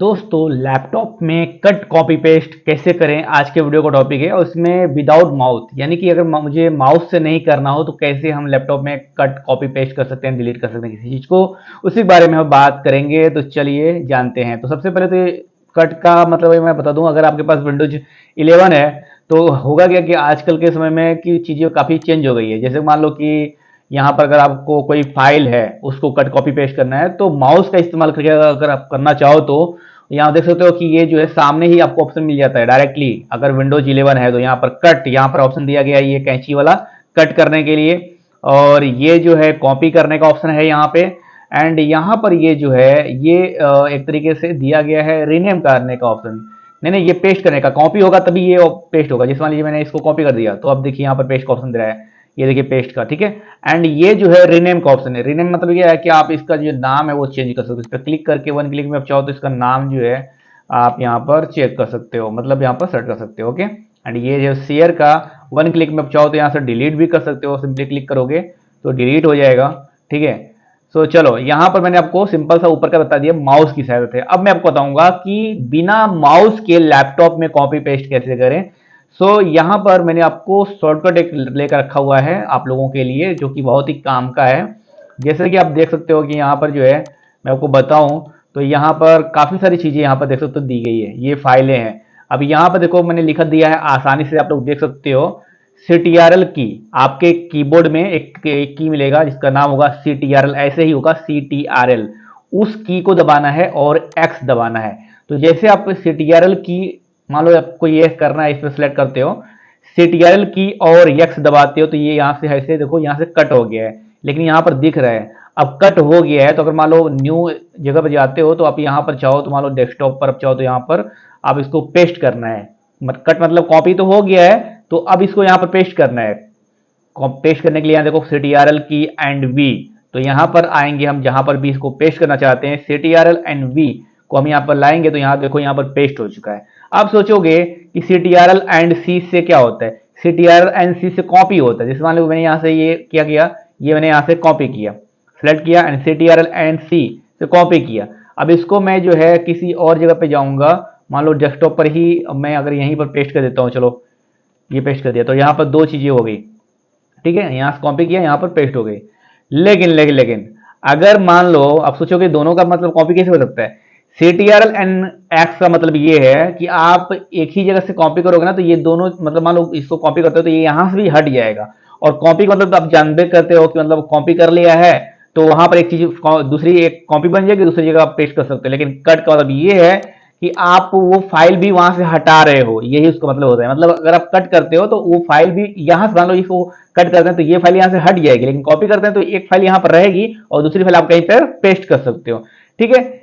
दोस्तों लैपटॉप में cut copy paste कैसे करें आज के वीडियो का टॉपिक है और इसमें विदाउट माउस यानी कि अगर मुझे माउस से नहीं करना हो तो कैसे हम लैपटॉप में कट कॉपी पेस्ट कर सकते हैं, डिलीट कर सकते हैं किसी चीज़ को, उसी बारे में हम बात करेंगे। तो चलिए जानते हैं। तो सबसे पहले तो ये कट का मतलब मैं बता दूं, अगर आपके पास विंडोज 11 है तो होगा क्या कि आजकल के समय में कि चीज़ें काफ़ी चेंज हो गई है। जैसे मान लो कि यहाँ पर अगर आपको कोई फाइल है उसको कट कॉपी पेस्ट करना है तो माउस का इस्तेमाल करके अगर आप करना चाहो तो यहाँ देख सकते हो कि ये जो है सामने ही आपको ऑप्शन मिल जाता है डायरेक्टली। अगर विंडोज 11 है तो यहाँ पर कट, यहाँ पर ऑप्शन दिया गया है ये कैंची वाला कट करने के लिए, और ये जो है कॉपी करने का ऑप्शन है यहाँ पे। एंड यहाँ पर ये जो है ये एक तरीके से दिया गया है रीनेम करने का ऑप्शन। नहीं नहीं, ये पेस्ट करने का, कॉपी होगा तभी ये पेस्ट होगा। जिस मान लीजिए मैंने इसको कॉपी कर दिया तो अब देखिए यहाँ पर पेस्ट का ऑप्शन दे रहा है, ये देखिए पेस्ट का, ठीक है। एंड ये जो है रीनेम का ऑप्शन है। रीनेम मतलब ये है कि आप इसका जो नाम है वो चेंज कर सकते हो। इस पर क्लिक करके वन क्लिक में आप चाहो तो इसका नाम जो है आप यहाँ पर चेक कर सकते हो, मतलब यहाँ पर सेट कर सकते हो, ओके। एंड ये जो शेयर का वन क्लिक में आप चाहो तो यहाँ से डिलीट भी कर सकते हो, सिंपली क्लिक करोगे तो डिलीट हो जाएगा, ठीक है। सो चलो यहाँ पर मैंने आपको सिंपल सा ऊपर का बता दिया माउस की सहायता से। अब मैं आपको बताऊंगा कि बिना माउस के लैपटॉप में कॉपी पेस्ट कैसे करें। सो यहाँ पर मैंने आपको शॉर्टकट एक लेकर रखा हुआ है आप लोगों के लिए, जो कि बहुत ही काम का है। जैसे कि आप देख सकते हो कि यहाँ पर जो है मैं आपको बताऊं तो यहाँ पर काफ़ी सारी चीज़ें यहाँ पर देख सकते हो दी गई है, ये फाइलें हैं। अब यहाँ पर देखो मैंने लिखा दिया है, आसानी से आप लोग देख सकते हो, CTRL की। आपके कीबोर्ड में एक की मिलेगा जिसका नाम होगा CTRL, ऐसे ही होगा CTRL। उस की को दबाना है और X दबाना है। तो जैसे आप CTRL की, मान लो आपको ये करना है, इसमें सेलेक्ट करते हो CTRL की और X दबाते हो तो ये यहाँ से ऐसे देखो यहाँ से कट हो गया है, लेकिन यहाँ पर दिख रहा है अब कट हो गया है। तो अगर मान लो न्यू जगह पर जाते हो तो आप यहाँ पर चाहो तो मान लो डेस्कटॉप पर आप चाहो तो यहाँ पर आप इसको पेस्ट करना है। कट मतलब कॉपी तो हो गया है, तो अब इसको यहाँ पर पेस्ट करना है। पेस्ट करने के लिए यहाँ देखो CTRL की एंड V, तो यहाँ पर आएंगे हम जहाँ पर भी इसको पेस्ट करना चाहते हैं CTRL एंड V को हम यहाँ पर लाएंगे तो यहाँ देखो यहाँ पर पेस्ट हो चुका है। आप सोचोगे कि CTRL एंड C से क्या होता है, CTRL एंड C से कॉपी होता है। जैसे मान लो मैंने यहाँ से ये क्या किया, ये मैंने यहाँ से कॉपी किया, सेलेक्ट किया एंड CTRL एंड C से कॉपी किया। अब इसको मैं जो है किसी और जगह पे जाऊंगा, मान लो डेस्कटॉप पर ही मैं अगर यहीं पर पेस्ट कर देता हूँ, चलो ये पेस्ट कर दिया तो यहाँ पर दो चीजें हो गई, ठीक है। यहाँ से कॉपी किया, यहाँ पर पेस्ट हो गई। लेकिन अगर मान लो आप सोचोगे दोनों का मतलब कॉपी कैसे हो सकता है, CTRL एंड X का मतलब ये है कि आप एक ही जगह से कॉपी करोगे ना तो ये दोनों, मतलब मान लो इसको कॉपी करते हो तो ये यहाँ से भी हट जाएगा। और कॉपी का मतलब तो आप जानते करते हो कि मतलब कॉपी कर लिया है तो वहां पर एक चीज दूसरी एक कॉपी बन जाएगी, दूसरी जगह आप पेस्ट कर सकते हो। लेकिन कट का मतलब ये है कि आप वो फाइल भी वहां से हटा रहे हो, यही उसका मतलब होता है। मतलब अगर आप कट करते हो तो वो फाइल भी यहाँ से, मान लो इसको कट करते हैं तो ये फाइल यहाँ से हट जाएगी, लेकिन कॉपी करते हैं तो एक फाइल यहाँ पर रहेगी और दूसरी फाइल आप कहीं पर पेस्ट कर सकते हो, ठीक है।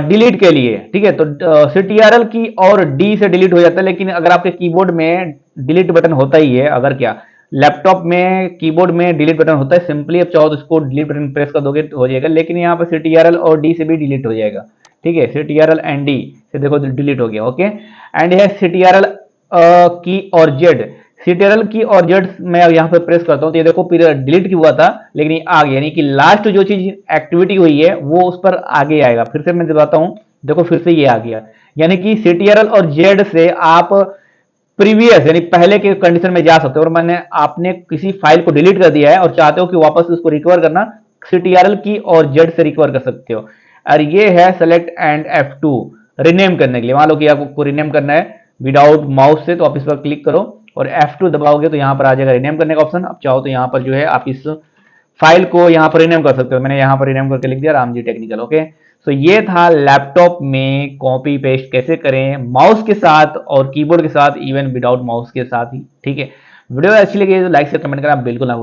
डिलीट के लिए, ठीक है, तो CTRL की और D से डिलीट हो जाता है। लेकिन अगर आपके कीबोर्ड में डिलीट बटन होता ही है, अगर क्या लैपटॉप में कीबोर्ड में डिलीट बटन होता है, सिंपली आप चाहो तो इसको डिलीट बटन प्रेस कर दोगे तो हो जाएगा। लेकिन यहाँ पर CTRL और D से भी डिलीट हो जाएगा, ठीक है। CTRL एंड D से देखो डिलीट हो गया, ओके। एंड यह CTRL की और Z, CTRL की और Z मैं यहाँ पर प्रेस करता हूँ तो ये देखो डिलीट की हुआ था लेकिन ये आ गया, यानी कि लास्ट जो चीज एक्टिविटी हुई है वो उस पर आगे आएगा। फिर से मैं बताता हूँ, देखो फिर से ये आ गया, यानी कि CTRL और Z से आप प्रीवियस यानी पहले के कंडीशन में जा सकते हो। और मैंने आपने किसी फाइल को डिलीट कर दिया है और चाहते हो कि वापस उसको रिकवर करना, CTRL की और Z से रिकवर कर सकते हो। और ये है सेलेक्ट एंड F2 रीनेम करने के लिए। मान लो कि आपको रीनेम करना है विदाउट माउस से, तो आप इस पर क्लिक करो और F2 दबाओगे तो यहाँ पर आ जाएगा रीनेम करने का ऑप्शन। अब चाहो तो यहाँ पर जो है आप इस फाइल को यहाँ पर रीनेम कर सकते हो। मैंने यहाँ पर रीनेम करके लिख दिया रामजी टेक्निकल, ओके। सो ये था लैपटॉप में कॉपी पेस्ट कैसे करें माउस के साथ और कीबोर्ड के साथ, इवन विदाउट माउस के साथ ही, ठीक है। वीडियो अच्छी लगी तो लाइक से कमेंट करना बिल्कुल ना भूलिए।